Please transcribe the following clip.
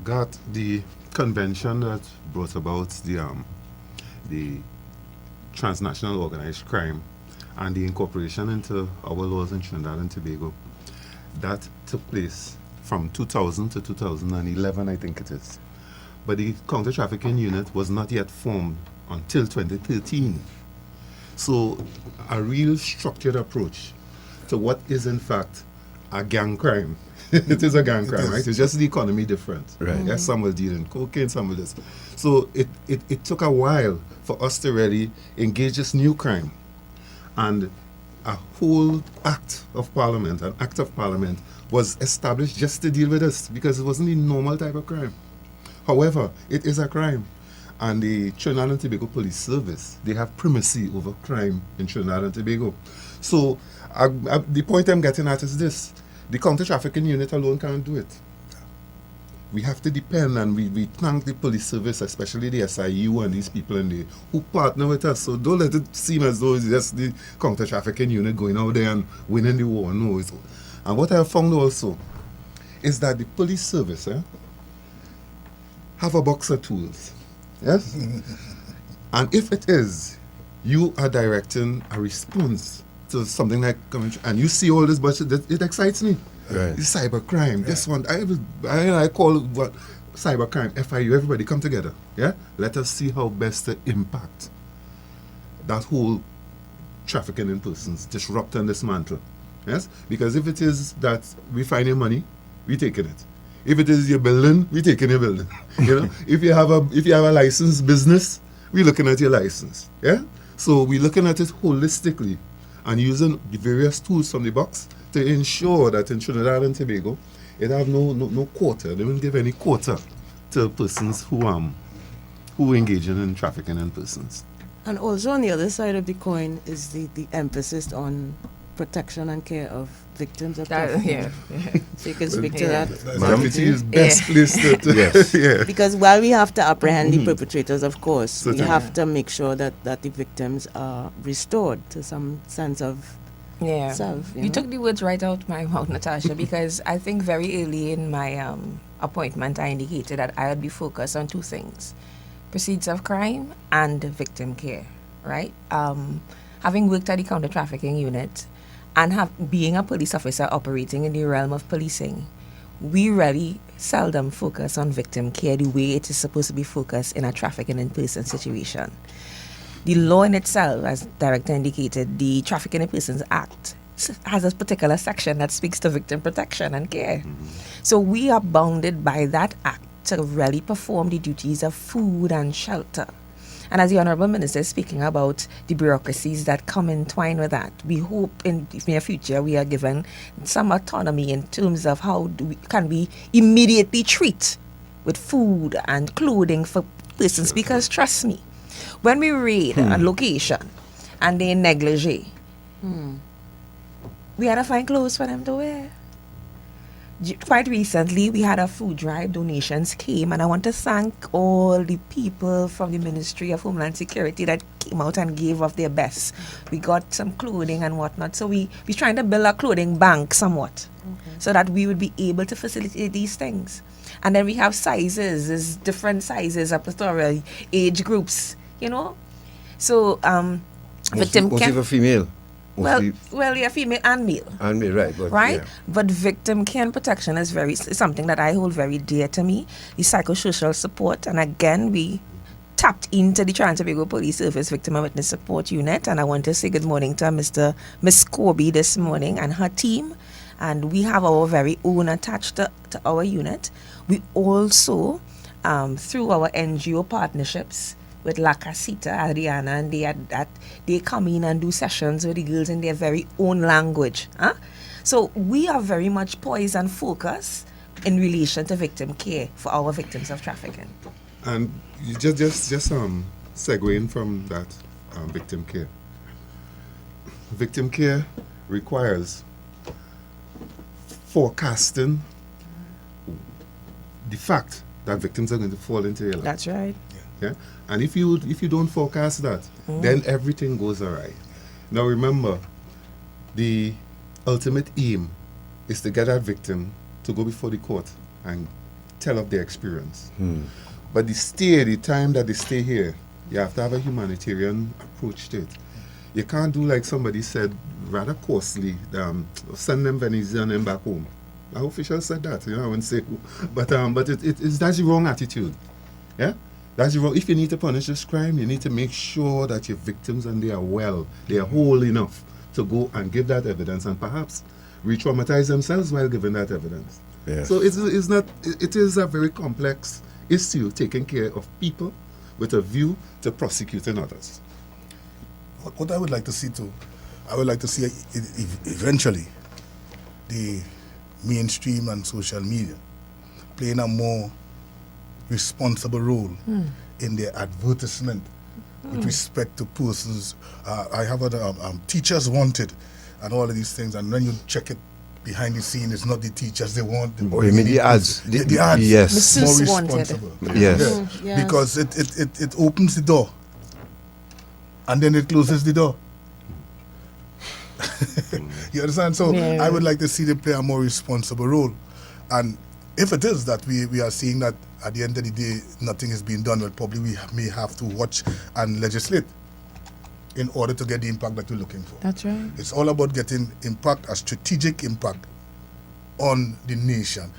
got the convention that brought about the transnational organized crime and the incorporation into our laws in Trinidad and Tobago. That took place from 2000 to 2011, I think it is. But the Counter Trafficking Unit was not yet formed until 2013. So a real structured approach to what is in fact a gang crime. It is a gang crime, right? It's just the economy different. Right. Yes, some will deal in cocaine, some will this. So it took a while for us to really engage this new crime. And a whole act of parliament, an act of parliament, was established just to deal with this because it wasn't the normal type of crime. However, it is a crime. And the Trinidad and Tobago Police Service, they have primacy over crime in Trinidad and Tobago. So the point I'm getting at is this. The Counter Trafficking Unit alone can't do it. We have to depend, and we thank the police service, especially the SIU and these people in there who partner with us. So don't let it seem as though it's just the Counter Trafficking Unit going out there and winning the war. No. And what I have found also is that the police service have a box of tools. Yes? And if it is, you are directing a response to something like, and you see all this, but it excites me. Right. It's cybercrime. This one, I call it what cybercrime, FIU, everybody come together. Yeah? Let us see how best to impact that whole trafficking in persons, disrupt and dismantle. Yes? Because if it is that we find your money, we taking it. If it is your building, we taking your building. You know, if you have a licensed business, we looking at your license. Yeah. So we looking at it holistically and using the various tools from the box to ensure that in Trinidad and Tobago, it have no quota. They won't give any quota to persons who engaging in trafficking in persons. And also on the other side of the coin is the emphasis on protection and care of victims of trafficking. Yeah. So you can speak to that. Deputy is best placed to Yes. yeah. Because while we have to apprehend the perpetrators, of course, Certainly. we have to make sure that the victims are restored to some sense of Yeah. self. You know? took the words right out my mouth, Natasha, because I think very early in my appointment, I indicated that I would be focused on two things: proceeds of crime and victim care, right? Having worked at the Counter Trafficking Unit and being a police officer operating in the realm of policing, we really seldom focus on victim care the way it is supposed to be focused in a trafficking in person situation. The law in itself, as Director indicated, the Trafficking in Persons Act, has a particular section that speaks to victim protection and care. So we are bounded by that act to really perform the duties of food and shelter. And as the Honourable Minister is speaking about the bureaucracies that come entwined with that, we hope in the near future we are given some autonomy in terms of how can we immediately treat with food and clothing for persons. Because trust me, when we raid a location and they negligee, we had to find clothes for them to wear. Quite recently, we had a food drive. Donations came, and I want to thank all the people from the Ministry of Homeland Security that came out and gave of their best. We got some clothing and whatnot, so we're trying to build a clothing bank somewhat, so that we would be able to facilitate these things. And then we have sizes, there's different sizes, pastoral age groups, you know. So, victim Mostly for female. well, yeah, female and male. And me, right. But, Right? yeah. But victim care and protection is something that I hold very dear to me. The psychosocial support, and again, we tapped into the Trinidad and Tobago Police Service Victim and Witness Support Unit, and I want to say good morning to Miss Corby this morning and her team. And we have our very own attached to our unit. We also, through our NGO partnerships with La Casita, Adriana, and they come in and do sessions with the girls in their very own language. So we are very much poised and focused in relation to victim care for our victims of trafficking. And you just segueing from that victim care. Victim care requires forecasting the fact that victims are going to fall into your life. That's right. Yeah? And if you don't forecast that, then everything goes awry. Now remember, the ultimate aim is to get that victim to go before the court and tell of their experience. But the time that they stay here, you have to have a humanitarian approach to it. You can't do like somebody said, rather coarsely, send them Venezia and them back home. Our official said that, I wouldn't say who. But that's the wrong attitude. Yeah? That's the wrong. If you need to punish this crime, you need to make sure that your victims and they are well, they are whole enough to go and give that evidence and perhaps re-traumatize themselves while giving that evidence. Yes. So it is a very complex issue, taking care of people with a view to prosecuting others. What I would like to see too, I would like to see eventually the mainstream and social media playing a more responsible role in their advertisement with respect to persons. I have other teachers wanted and all of these things, and when you check it behind the scene, it's not the teachers they want. Oh, you mean the ads? The ads. Yes. Masseuse More wanted. responsible. Yes. Yes. Because it opens the door and then it closes the door. You understand? So Yeah. I would like to see them play a more responsible role. And if it is that we are seeing that at the end of the day nothing is being done, well, probably we may have to watch and legislate in order to get the impact that we're looking for. That's right. It's all about getting impact, a strategic impact on the nation.